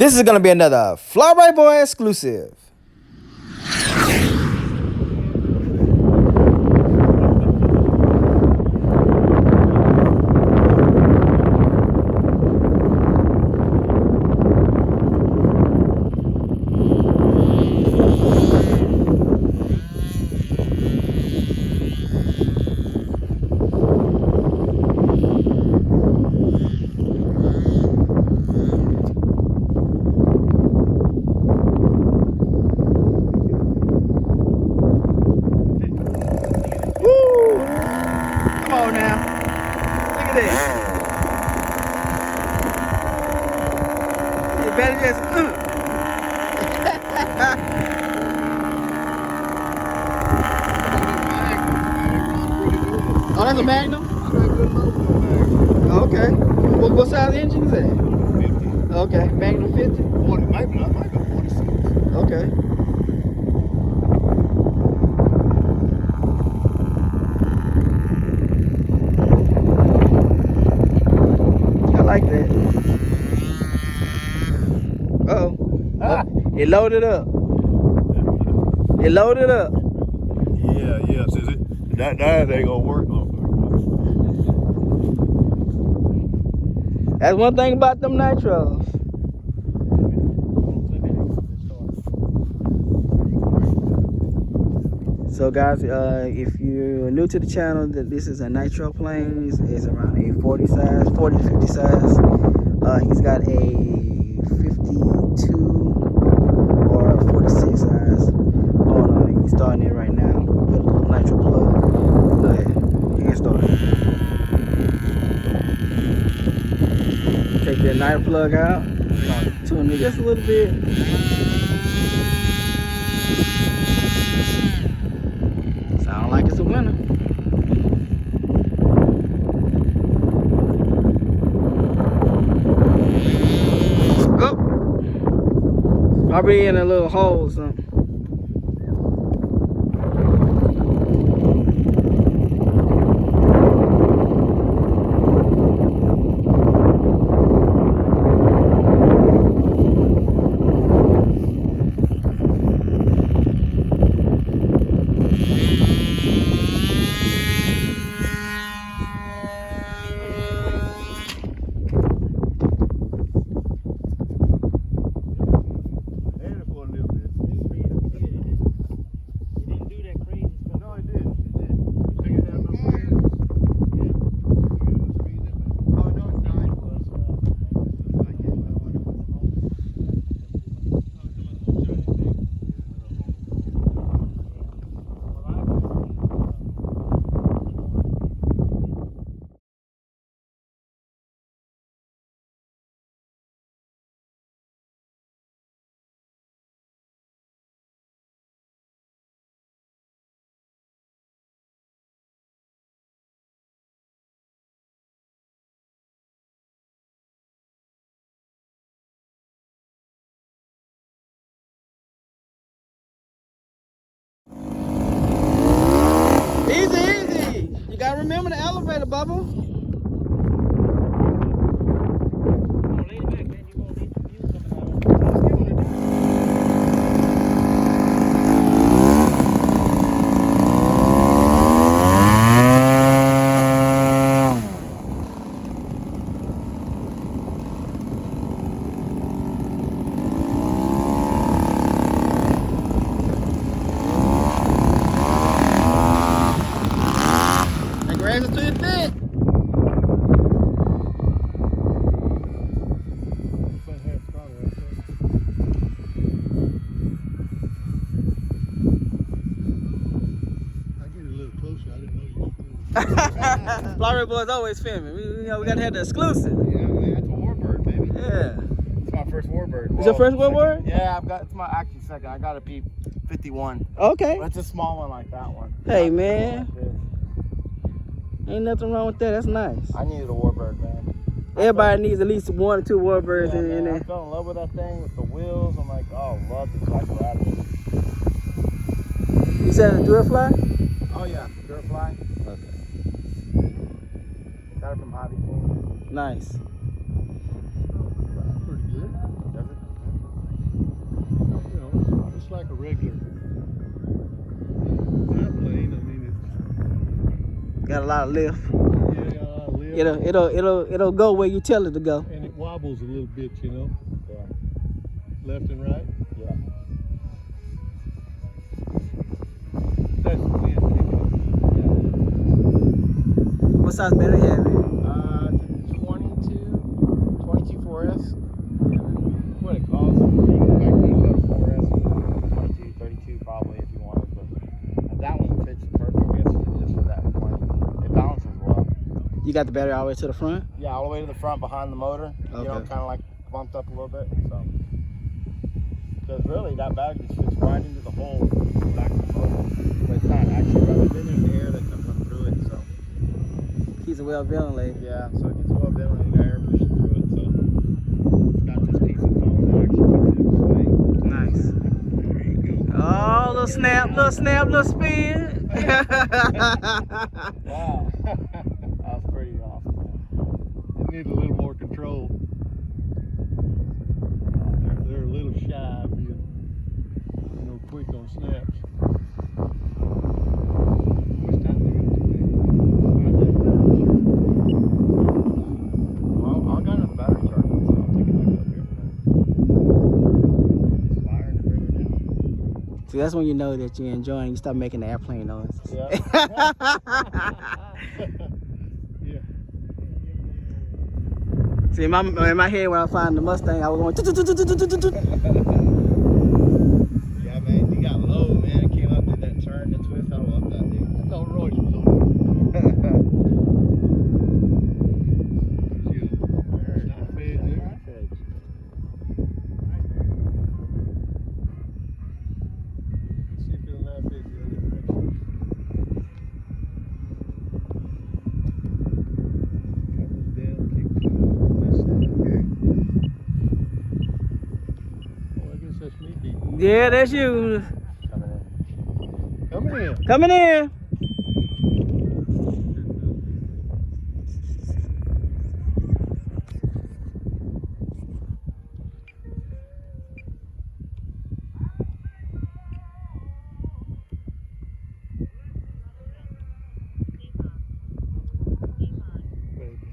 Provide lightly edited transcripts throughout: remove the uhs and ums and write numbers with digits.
This is going to be another Fly Right Boy exclusive. Oh, that's a Magnum? Okay. What size engine is that? 50. Okay. Magnum 50? Might go 46. Okay. I like that. Uh-oh. It loaded up. It loaded up. Yeah. Says it. That ain't gonna work. That's one thing about them Nitros. So guys, if you're new to the channel, this is a Nitro plane. It's around a 40 size, 40 to 50 size. He's got a 52 or 46 size. Hold on, he's starting it right now. Put a little Nitro plug. Go ahead, you can start. Take that Nitro plug out. Tune it just a little bit. Sound like it's a winner. Oh, probably in a little hole or something. Easy. You gotta remember the elevator, Bubba. Raise it to your feet. Flowery Boy's always filming. We gotta have the exclusive. Yeah, man, that's a warbird, baby. Yeah. It's my first warbird. It's your first warbird? Yeah, it's my actually second. I got a P51. Okay. But it's a small one like that one. Hey, man. Ain't nothing wrong with that. That's nice. I needed a warbird, man. Everybody needs at least 1 or 2 warbirds in there. I fell in love with that thing with the wheels. I'm like, oh, love this. I glad it. You said a Durafly? Oh yeah, Durafly. Okay. Got it from Hobby King. Nice. Pretty good. Does it? regular biplane. I mean, Got a lot of lift. yeah, got a lot of lift. It'll go where you tell it to go. And it wobbles a little bit, you know. Yeah. Left and right. Yeah. That's the wind kicking What size battery you have? 22 4S. What it costs? You can back these up 4S, 22, 32 probably if you wanted, but that one fits perfectly just for that plane. It balances well. You got the battery all the way to the front? Yeah, all the way to the front behind the motor. You know, Okay. kind of like bumped up a little bit. So, because really that battery just fits right into the hole in the back of the motor. But it's not actually rubber. Then there's air that comes up through it. So. Keeps it well ventilated. Yeah, so it gets well ventilated, air pushing through it. So it's got this piece of foam that actually keeps it in place. Nice. There you go. Oh, little snap, little spin. Wow, that's pretty awesome, man. It needs a little more control. They're a little shy of being, quick on snaps. How much time do you got today? Well, I got another battery charger, so I'll take it back up here. It's firing to bring her down. See, that's when you know that you're enjoying. You stop making the airplane noises. Yeah. Yeah. See, in my head when I found the Mustang, I was going. Yeah, man, he got low, man. It came up, did that turn, the twist. I love that, dude. I thought Royce was over. Knife edge there. See if it'll knife edge the other direction. Comes down, kicks up. This side. Oh, I guess that's me beating. Yeah, that's you. Coming in. Coming in. Baby.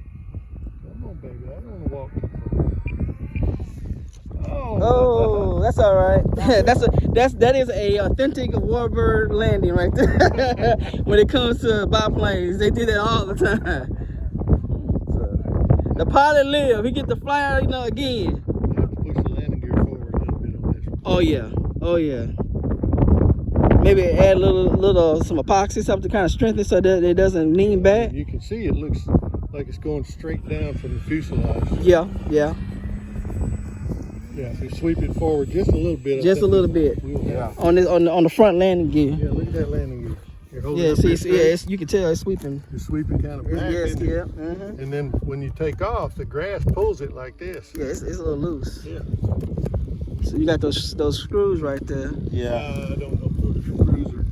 Come on, baby. I don't want to walk too far. Oh. Oh, that's all right. that is a authentic warbird landing right there. When it comes to biplanes, they do that all the time. So, the pilot live. He get the flyer, again. I have to push the landing gear forward a little bit on this one. Oh yeah. Oh yeah. Maybe add a little some epoxy, something to kind of strengthen so that it doesn't lean back. You can see it looks like it's going straight down from the fuselage. Yeah. Yeah, if you sweep it forward just a little bit. Just a little bit. Yeah. On the front landing gear. Yeah, look at that landing gear. You're holding Yeah, up see, this yeah, straight. you can tell it's sweeping. You're sweeping kind of back. Yes, isn't it? yeah. Mm-hmm. And then when you take off, the grass pulls it like this. Yeah, it's a little loose. Yeah. So you got those screws right there. Yeah. I don't know if those are screws or.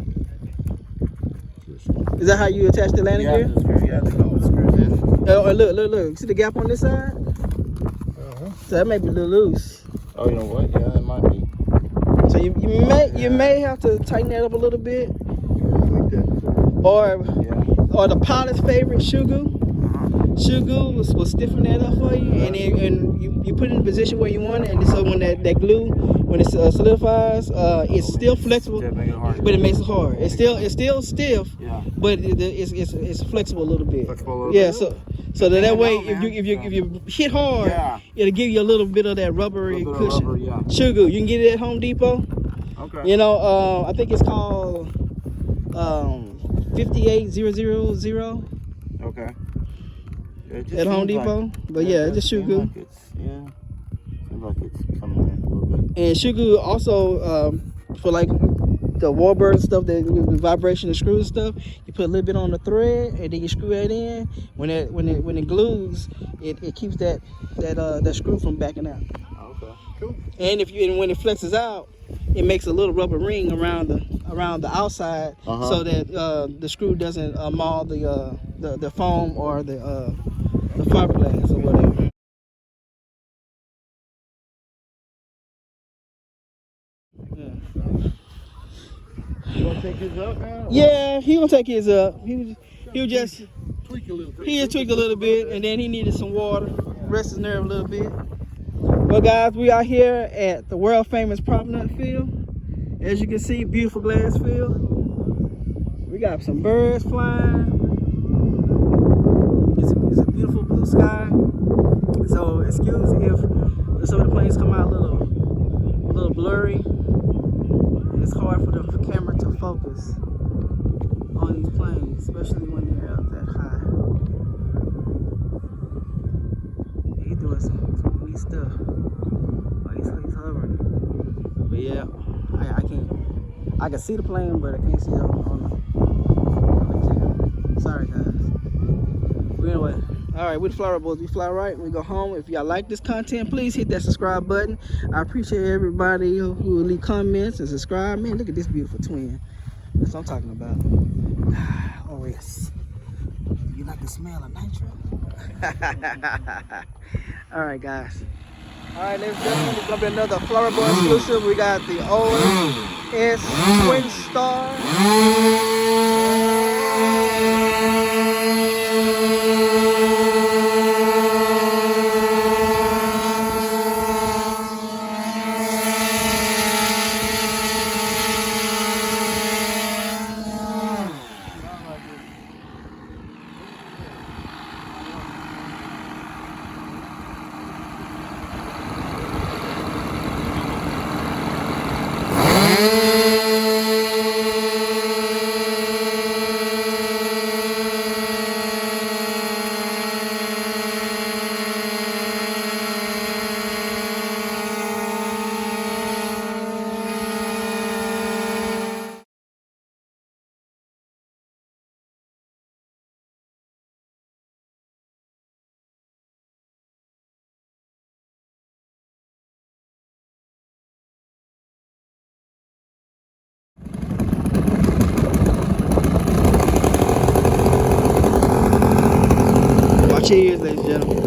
Is that how you attach the landing gear? Yeah, the couple screws in. Oh, look. See the gap on this side? Uh-huh. So that may be a little loose. Oh, you know what? Yeah, that might be. So you may have to tighten that up a little bit, Like that. or Yeah. the pilot's favorite Shugu. Shugu will stiffen that up for you, and you put it in the position where you want it, and so when that glue solidifies, it's still flexible, Yeah, make it hard. but it makes it hard. It's still stiff, Yeah. but it's flexible a little bit. Flexible a little Yeah, bit. so that way, know, man. if you hit hard, Yeah. it'll give you a little bit of that rubbery Little bit of cushion. rubber, yeah. Shugu, you can get it at Home Depot. Okay. I think it's called 58000 Okay. Yeah, it just at Home seems Depot. like- But yeah, it it's just seems Shugu. like it's- yeah. Seems like it's coming in a little bit. And Shugu also for like the warbird stuff, the vibration and screws stuff, you put a little bit on the thread and then you screw it in. When it glues, it keeps that screw from backing out. Okay. Cool. And when it flexes out, it makes a little rubber ring around the outside, so that the screw doesn't maul the foam or the fiberglass or whatever. Yeah. You gonna take his up now? Yeah, he gonna take his up. He was just Tweak a little bit. he had tweaked a little bit, and then he needed some water, rest his nerve a little bit. Well, guys, we are here at the world famous propnut field. As you can see, beautiful glass field. We got some birds flying. It's a beautiful blue sky. So excuse if some of the planes come out a little blurry. It's hard for the camera to focus on these planes, especially when they're up that high. He's doing some neat stuff. Oh, he's hovering. But yeah, I can see the plane, but I can't see it on the camera. Sorry, guys. But anyway, all right, we're the Flower Boys. We fly right. We go home. If y'all like this content, please hit that subscribe button. I appreciate everybody who leave comments and subscribe. Man, look at this beautiful twin. That's what I'm talking about. Oh yes. You like the smell of nitro? All right, guys. All right, ladies and gentlemen, it's gonna be another Flower Boy exclusive. We got the OS Twin Star. Cheers, ladies and gentlemen.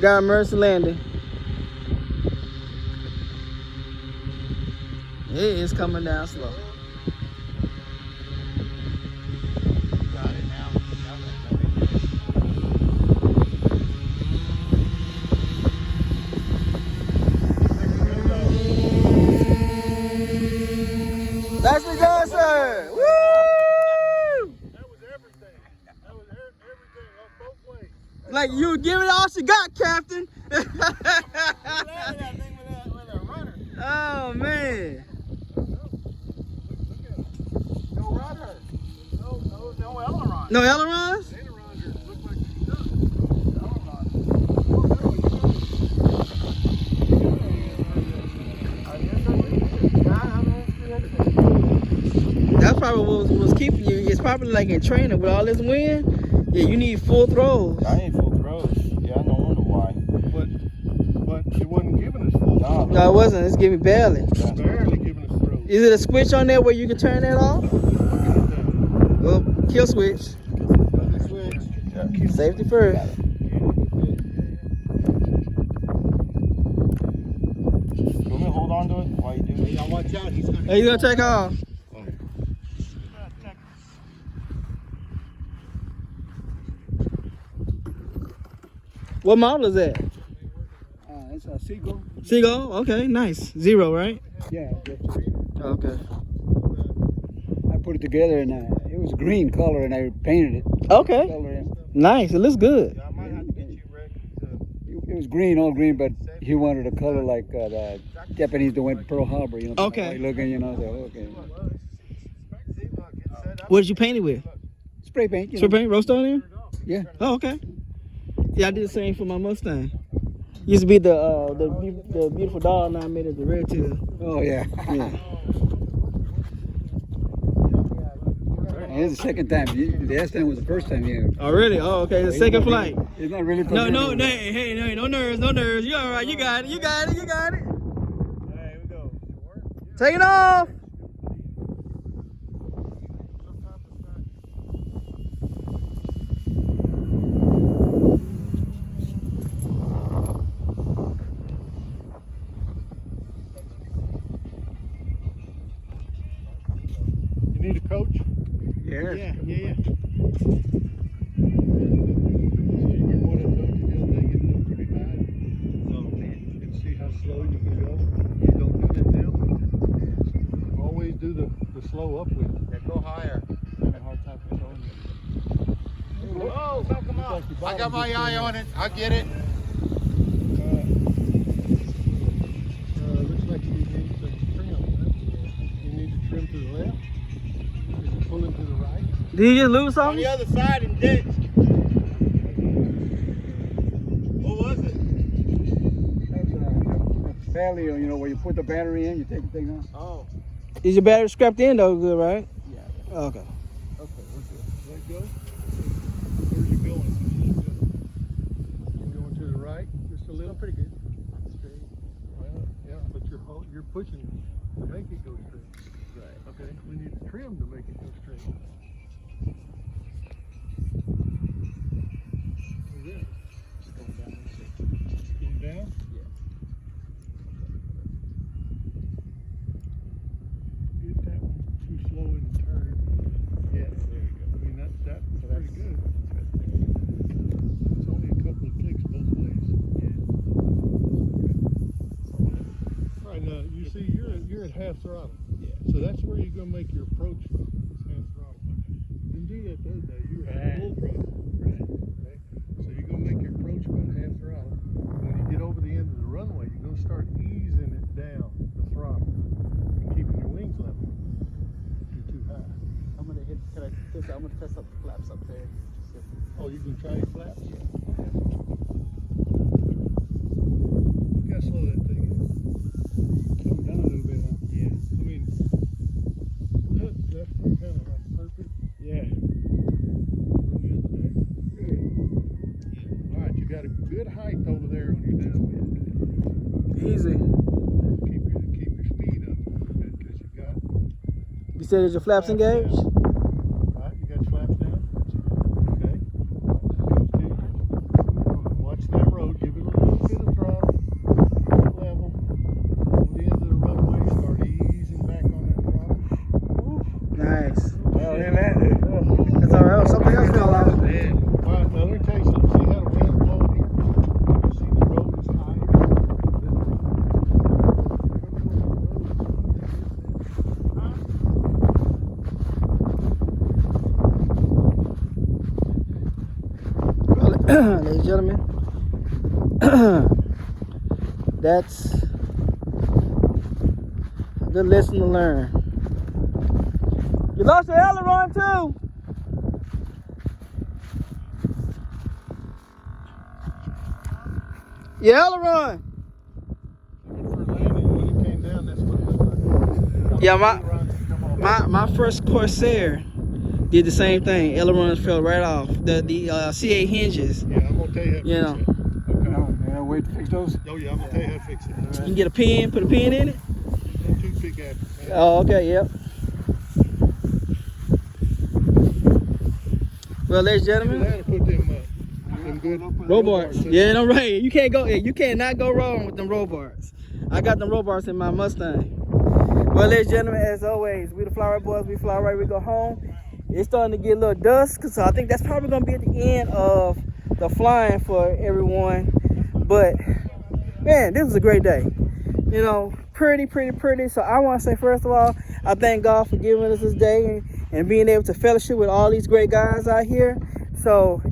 Got emergency landing. It is coming down slow. Got it now. Nicely done, sir. Woo! That was everything. That was everything up both ways. Like you give it all she got, Captain. That thing with a runner. Oh man. No rudder. No aileron. No ailerons? Ailerons look like she's done. Aileron. probably like in training with all this wind. Yeah, you need full throws. I need full throws. Yeah, no wonder why. But it wasn't giving us full. No, it wasn't. It's giving me barely. It's barely giving us throws. Is it a switch on there where you can turn that off? Oh, kill switch. Safety first. You want me to hold on to it while you do it? Y'all watch out. He's gonna. Hey, you gonna take off? What model is that? It's a seagull. Seagull? Okay, nice. 0, right? Yeah. Okay. I put it together and it was green color and I painted it. Okay. Color in. Nice. It looks good. I might have to get you, Rick. It was green, all green, but he wanted a color like the Japanese that went to Pearl Harbor, you know. Okay. White looking, you know. So, okay. What did you paint it with? Spray paint. Spray paint? Roast on there? Yeah. Oh, okay. Yeah, I did the same for my Mustang. Used to be the beautiful dog, now I made it the red tail. Oh yeah. Yeah. And it's the second time. The last time was the first time. Yeah. Oh, really? Oh, okay. The second flight. It's not really. No, hey, no nerves, no nerves. You all right? You got it. You got it. You got it. Hey, we go. Take it off. You need a coach? Yeah. Yeah. So you might want to coach the other day, get it up pretty high. And see how slow you can go. You don't do that now. Always do the slow upwind. Yeah, go higher. I have a hard time controlling it. Oh, come on. I got my eye on it. I get it. Looks like you need some trim. You need to trim to the left. Pulling to the right. Did you just lose On something? the other side and ditch. What was it? That's fairly, you know, where you put the battery in, you take the thing off. Oh. Is your battery strapped in though? Good, right? Yeah. Okay. Okay, we're good. Let go. Where are you going? You're going to the right, just a little. Pretty good. Straight. Well, yeah, but you're pushing to make it go straight. Right. Okay. We need to trim to make it go straight. Where's that? It's going down. Going down? Yeah. Get that one too slow in the turn. Yeah, there you go. I mean, that's pretty good. It's only a couple of clicks both ways. Yeah. All right, now you see you're at half throttle. Yeah. So that's where you're gonna make your approach from. It's half throttle. You didn't do that the other day. You were at full throttle. Right. Okay. So you're gonna make your approach about half throttle. When you get over the end of the runway, you're gonna start easing it down the throttle and keeping your wings level. You're too high. I'm gonna test up the flaps up there. Oh, you can try your flaps? Yeah. You gotta slow that thing in. Slow it down a little bit, huh? Yeah. I mean, that's kind of like perfect. Yeah. From the other day. Good. Yeah. All right, you got a good height over there on your downwind. Easy. Keep your speed up a little bit because you got. You said is your flaps engaged? All right, you got your flaps down. Okay. Watch that road. Give it a little bit of throttle. Keep it level. Over the end of the runway, start easing back on that throttle. Nice. Well, in that. That's all right. Something else fell out. All right, now let me tell you something. See how the wind's blowing here? You see the road is higher. Ladies and gentlemen, that's a good lesson to learn. You lost your aileron too. Your aileron. For landing, when it came down, that's what it looked like. Yeah, my first Corsair, did the same thing. Ailerons fell right off. The C8 hinges. Yeah, I'm gonna tell you how to You fix know. it. Yeah, wait to fix those. Oh yeah, I'm gonna tell you how to fix it. You can get a pin, put a pin in it. That toothpick after. Oh, okay, yep. Well, ladies and gentlemen, That put them good Robards. Yeah, no, right. You can't go. You cannot go wrong with them Robards. I got them Robards in my Mustang. Well, ladies and gentlemen, as always, we the Flower Boys. We fly right. We go home. It's starting to get a little dusk, so I think that's probably gonna be at the end of the flying for everyone. But man, this was a great day. You know, pretty. So I want to say, first of all, I thank God for giving us this day and being able to fellowship with all these great guys out here. So,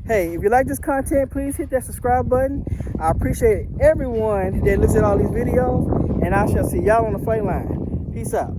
hey, if you like this content, please hit that subscribe button. I appreciate everyone that looks at all these videos, and I shall see y'all on the flight line. Peace out.